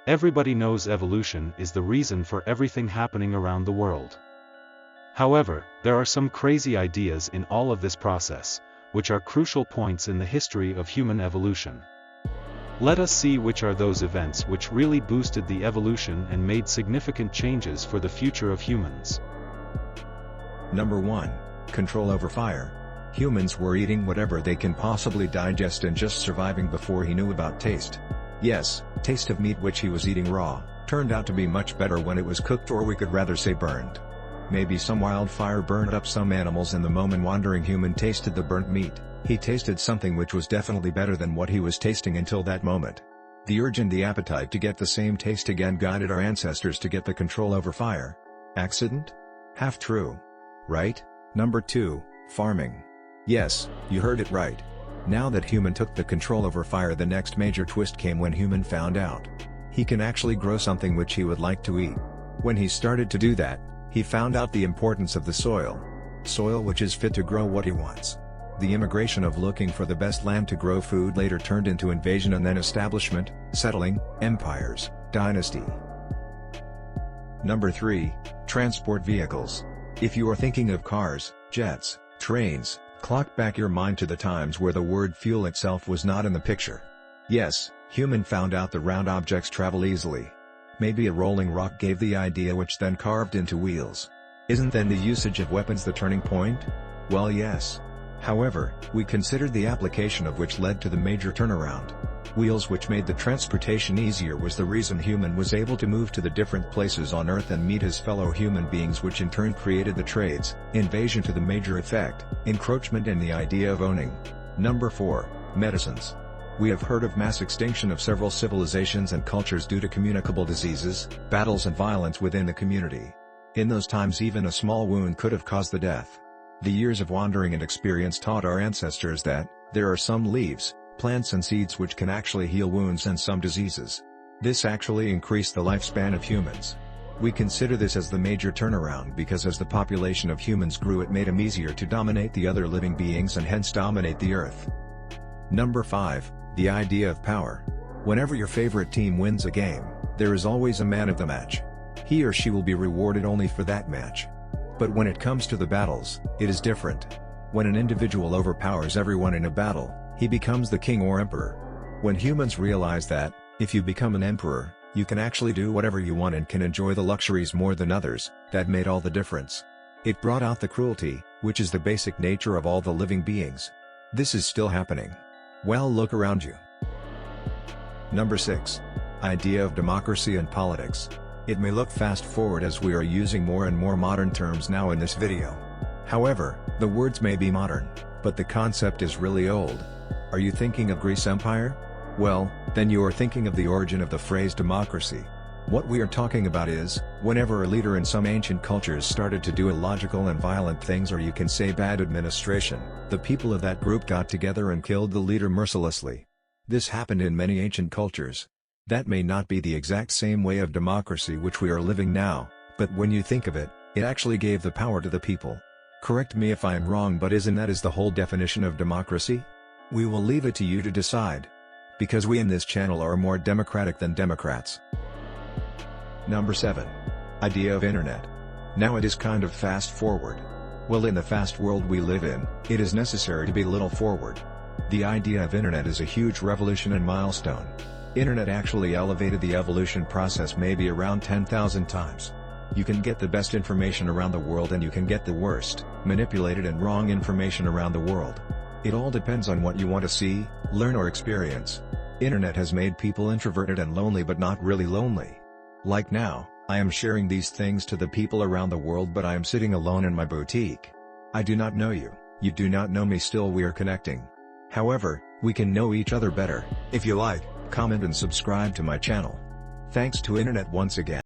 Everybody knows evolution is the reason for everything happening around the world. However, there are some crazy ideas in all of this process, which are crucial points in the history of human evolution. Let us see which are those events which really boosted the evolution and made significant changes for the future of humans. Number 1. Control over fire. Humans were eating whatever they can possibly digest and just surviving before he knew about taste. Yes, taste of meat which he was eating raw, turned out to be much better when it was cooked, or we could rather say burned. Maybe some wildfire burned up some animals, and the moment wandering human tasted the burnt meat, he tasted something which was definitely better than what he was tasting until that moment. The urge and the appetite to get the same taste again guided our ancestors to get the control over fire. Accident? Half true. Right? Number 2, farming. Yes, you heard it right. Now that human took the control over fire, the next major twist came when human found out he can actually grow something which he would like to eat. When he started to do that, he found out the importance of the soil. Soil which is fit to grow what he wants. The immigration of looking for the best land to grow food later turned into invasion and then establishment, settling, empires, dynasty. Number 3, transport vehicles. If you are thinking of cars, jets, trains, clock back your mind to the times where the word fuel itself was not in the picture. Yes, human found out the round objects travel easily. Maybe a rolling rock gave the idea, which then carved into wheels. Isn't then the usage of weapons the turning point? Well, yes. However, we considered the application of which led to the major turnaround. Wheels, which made the transportation easier, was the reason human was able to move to the different places on Earth and meet his fellow human beings, which in turn created the trades, invasion to the major effect, encroachment, and the idea of owning. Number 4, medicines. We have heard of mass extinction of several civilizations and cultures due to communicable diseases, battles, and violence within the community. In those times, even a small wound could have caused the death. The years of wandering and experience taught our ancestors that there are some leaves, plants, and seeds which can actually heal wounds and some diseases. This actually increased the lifespan of humans. We consider this as the major turnaround because as the population of humans grew, it made them easier to dominate the other living beings and hence dominate the Earth. Number 5, the idea of power. Whenever your favorite team wins a game, there is always a man of the match. He or she will be rewarded only for that match. But when it comes to the battles, it is different. When an individual overpowers everyone in a battle, he becomes the king or emperor. When humans realize that, if you become an emperor, you can actually do whatever you want and can enjoy the luxuries more than others, that made all the difference. It brought out the cruelty, which is the basic nature of all the living beings. This is still happening. Well, look around you. Number 6. Idea of democracy and politics. It may look fast forward as we are using more and more modern terms now in this video. However, the words may be modern, but the concept is really old. Are you thinking of Greece Empire? Well, then you are thinking of the origin of the phrase democracy. What we are talking about is, whenever a leader in some ancient cultures started to do illogical and violent things, or you can say bad administration, the people of that group got together and killed the leader mercilessly. This happened in many ancient cultures. That may not be the exact same way of democracy which we are living now, but when you think of it, it actually gave the power to the people. Correct me if I am wrong, but isn't that the whole definition of democracy? We will leave it to you to decide. Because we in this channel are more democratic than Democrats. Number 7. Idea of internet. Now it is kind of fast forward. Well, in the fast world we live in, it is necessary to be a little forward. The idea of internet is a huge revolution and milestone. Internet actually elevated the evolution process maybe around 10,000 times. You can get the best information around the world and you can get the worst, manipulated and wrong information around the world. It all depends on what you want to see, learn or experience. Internet has made people introverted and lonely, but not really lonely. Like now, I am sharing these things to the people around the world, but I am sitting alone in my boutique. I do not know you, you do not know me, still we are connecting. However, we can know each other better, if you like, comment and subscribe to my channel. Thanks to internet once again.